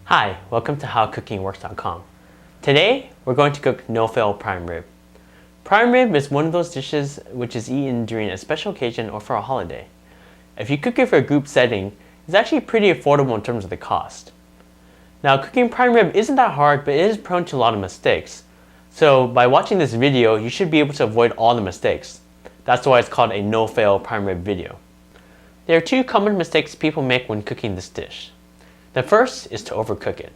Hi, welcome to HowCookingWorks.com. Today, we're going to cook no-fail prime rib. Prime rib is one of those dishes which is eaten during a special occasion or for a holiday. If you cook it for a group setting, it's actually pretty affordable in terms of the cost. Now, cooking prime rib isn't that hard, but it is prone to a lot of mistakes. So, by watching this video, you should be able to avoid all the mistakes. That's why it's called a no-fail prime rib video. There are two common mistakes people make when cooking this dish. The first is to overcook it.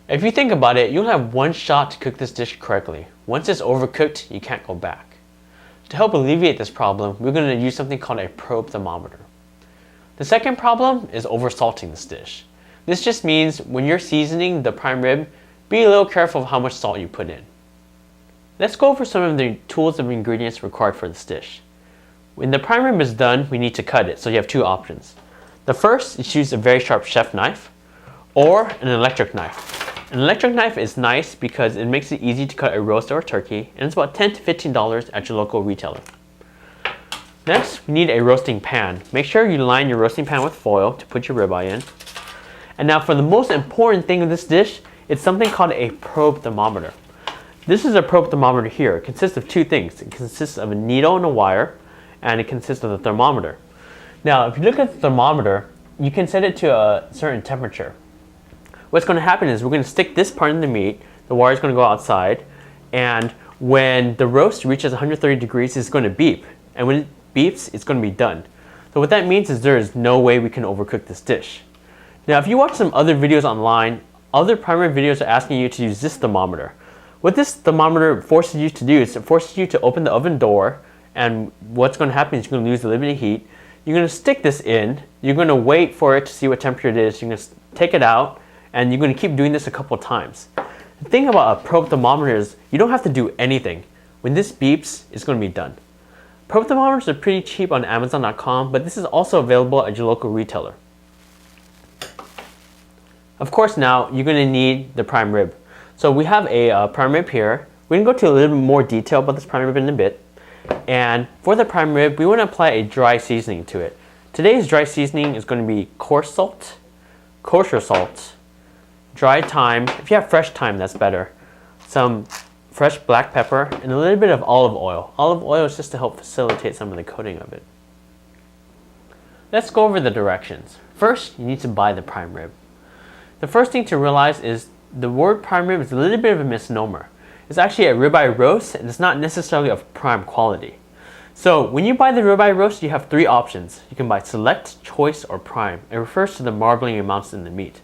If you think about it, you only have one shot to cook this dish correctly. Once it's overcooked, you can't go back. To help alleviate this problem, we're going to use something called a probe thermometer. The second problem is oversalting this dish. This just means when you're seasoning the prime rib, be a little careful of how much salt you put in. Let's go over some of the tools and ingredients required for this dish. When the prime rib is done, we need to cut it, so you have two options. The first is to use a very sharp chef knife or an electric knife. An electric knife is nice because it makes it easy to cut a roast or a turkey, and it's about $10 to $15 at your local retailer. Next, we need a roasting pan. Make sure you line your roasting pan with foil to put your ribeye in. And now for the most important thing of this dish, it's something called a probe thermometer. This is a probe thermometer here. It consists of two things. It consists of a needle and a wire, and it consists of the thermometer. Now, if you look at the thermometer, you can set it to a certain temperature. What's going to happen is we're going to stick this part in the meat, the wire is going to go outside, and when the roast reaches 130 degrees, it's going to beep. And when it beeps, it's going to be done. So what that means is there is no way we can overcook this dish. Now, if you watch some other videos online, other prime rib videos are asking you to use this thermometer. What this thermometer forces you to do is it forces you to open the oven door, and what's going to happen is you're going to lose a little bit of heat. You're going to stick this in, you're going to wait for it to see what temperature it is, you're going to take it out, and you're going to keep doing this a couple of times. The thing about a probe thermometer is you don't have to do anything. When this beeps, it's going to be done. Probe thermometers are pretty cheap on Amazon.com, but this is also available at your local retailer. Of course, now you're going to need the prime rib. So we have a prime rib here. We're going to go to a little bit more detail about this prime rib in a bit. And for the prime rib, we want to apply a dry seasoning to it. Today's dry seasoning is going to be coarse salt, kosher salt, dried thyme. If you have fresh thyme, that's better. Some fresh black pepper, and a little bit of olive oil. Olive oil is just to help facilitate some of the coating of it. Let's go over the directions. First, you need to buy the prime rib. The first thing to realize is the word prime rib is a little bit of a misnomer. It's actually a ribeye roast, and it's not necessarily of prime quality. So when you buy the ribeye roast, you have three options. You can buy select, choice, or prime. It refers to the marbling amounts in the meat.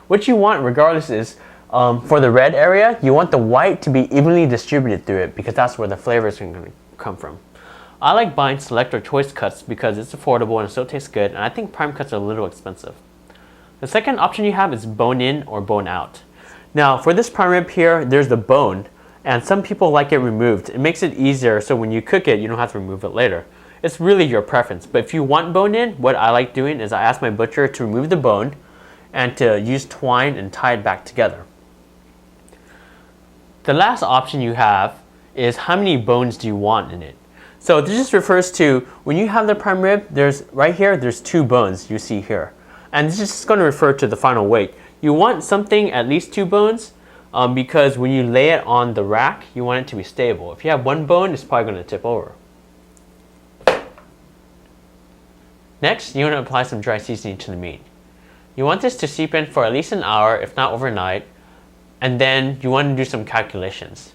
What you want regardless is, for the red area, you want the white to be evenly distributed through it because that's where the flavor is going to come from. I like buying select or choice cuts because it's affordable and it still tastes good, and I think prime cuts are a little expensive. The second option you have is bone in or bone out. Now for this prime rib here, there's the bone, and some people like it removed. It makes it easier so when you cook it, you don't have to remove it later. It's really your preference, but if you want bone in, what I like doing is I ask my butcher to remove the bone and to use twine and tie it back together. The last option you have is how many bones do you want in it. So this just refers to when you have the prime rib, right here, there's two bones you see here. And this is just going to refer to the final weight. You want something at least two bones because when you lay it on the rack, you want it to be stable. If you have one bone, it's probably going to tip over. Next, you want to apply some dry seasoning to the meat. You want this to seep in for at least an hour, if not overnight, and then you want to do some calculations.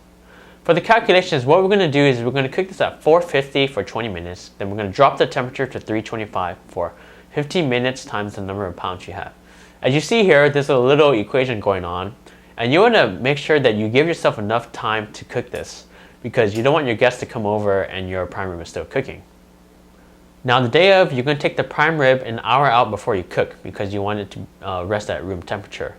For the calculations, what we're going to do is we're going to cook this at 450 for 20 minutes, then we're going to drop the temperature to 325 for 15 minutes times the number of pounds you have. As you see here, there's a little equation going on, and you want to make sure that you give yourself enough time to cook this because you don't want your guests to come over and your prime rib is still cooking. Now the day of, you're going to take the prime rib an hour out before you cook because you want it to rest at room temperature.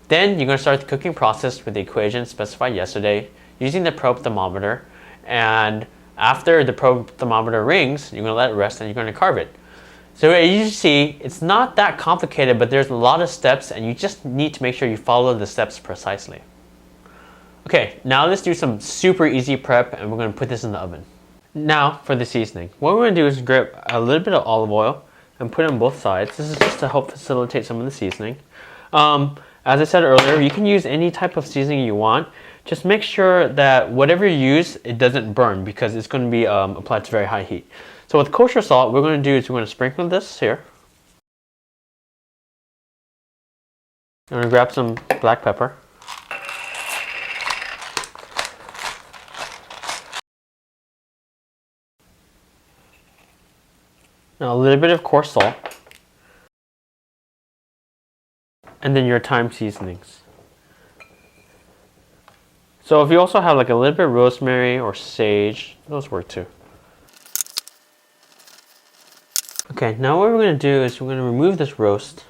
Then you're going to start the cooking process with the equation specified yesterday using the probe thermometer, and after the probe thermometer rings, you're going to let it rest and you're going to carve it. So as you see, it's not that complicated, but there's a lot of steps and you just need to make sure you follow the steps precisely. Okay, now let's do some super easy prep and we're going to put this in the oven. Now for the seasoning. What we're going to do is grab a little bit of olive oil and put it on both sides. This is just to help facilitate some of the seasoning. as I said earlier, you can use any type of seasoning you want. Just make sure that whatever you use, it doesn't burn because it's going to be applied to very high heat. So with kosher salt, what we're going to do is we're going to sprinkle this here. I'm going to grab some black pepper. Now a little bit of coarse salt. And then your thyme seasonings. So if you also have like a little bit of rosemary or sage, those work too. Okay, now what we're going to do is we're going to remove this roast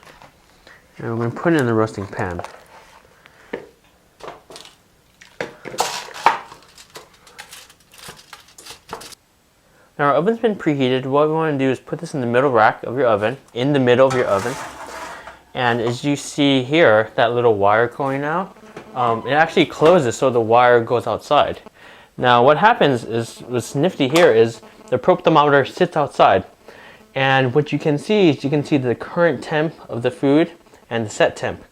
and we're going to put it in the roasting pan. Now our oven's been preheated. What we want to do is put this in the middle rack of your oven, And as you see here, that little wire going out, it actually closes so the wire goes outside. Now what happens is, what's nifty here is the probe thermometer sits outside. And what you can see is the current temp of the food and the set temp.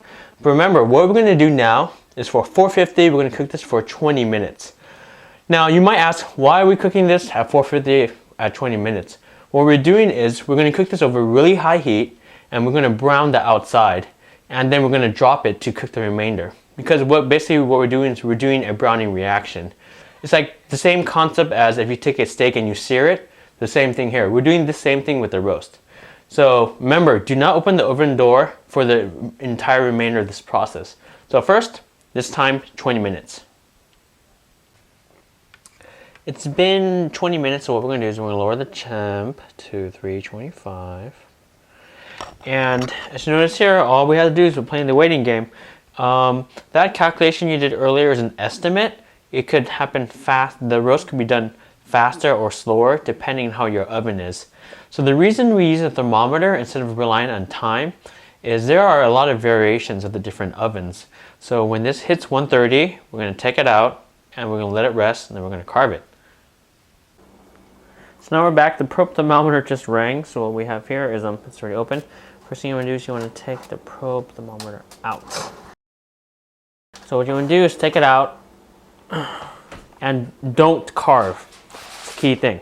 But remember, what we're going to do now is for 450, we're going to cook this for 20 minutes. Now you might ask, why are we cooking this at 450 at 20 minutes? What we're doing is we're going to cook this over really high heat and we're going to brown the outside and then we're going to drop it to cook the remainder. Because basically what we're doing is we're doing a browning reaction. It's like the same concept as if you take a steak and you sear it, the same thing here. We're doing the same thing with the roast. So remember, do not open the oven door for the entire remainder of this process. So first, this time 20 minutes. It's been 20 minutes, so what we're going to do is we're going to lower the temp to 325. And as you notice here, all we have to do is we're playing the waiting game. That calculation you did earlier is an estimate. It could happen fast. The roast could be done faster or slower depending on how your oven is. So the reason we use a thermometer instead of relying on time is there are a lot of variations of the different ovens. So when this hits 130, we're going to take it out and we're going to let it rest and then we're going to carve it. So now we're back. The probe thermometer just rang. So what we have here is it's already open. First thing you want to do is you want to take the probe thermometer out. So what you want to do is take it out and don't carve. It's the key thing.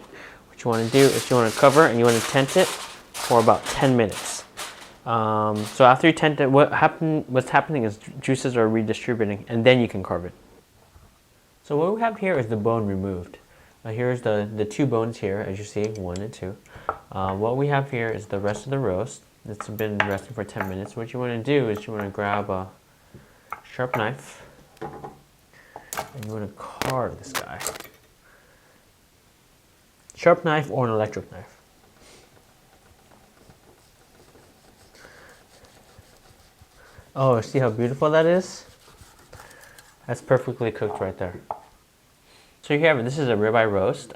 What you want to do is you want to cover and you want to tent it for about 10 minutes. So after you tent it, what's happening is juices are redistributing and then you can carve it. So what we have here is the bone removed. Here's the two bones here, as you see, 1 and 2. What we have here is the rest of the roast. It's been resting for 10 minutes. What you want to do is you want to grab a sharp knife and you want to carve this guy. Sharp knife or an electric knife. Oh, see how beautiful that is? That's perfectly cooked right there. So here you have it. This is a ribeye roast.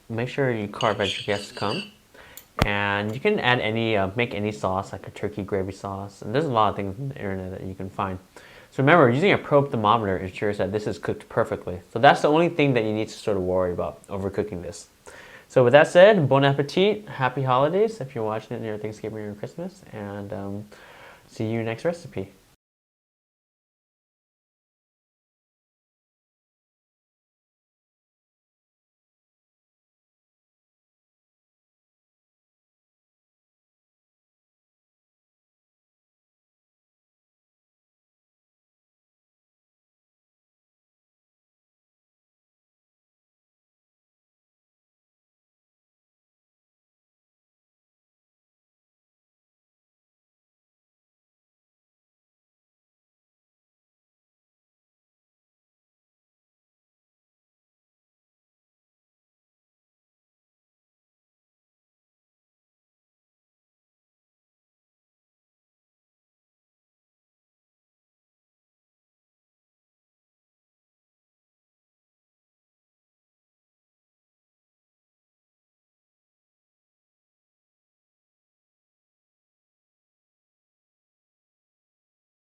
Make sure you carve as your guests come. And you can add make any sauce, like a turkey gravy sauce. And there's a lot of things on the internet that you can find. So remember, using a probe thermometer ensures that this is cooked perfectly. So that's the only thing that you need to sort of worry about overcooking this. So with that said, bon appetit, happy holidays if you're watching it near Thanksgiving or Christmas, and see you next recipe.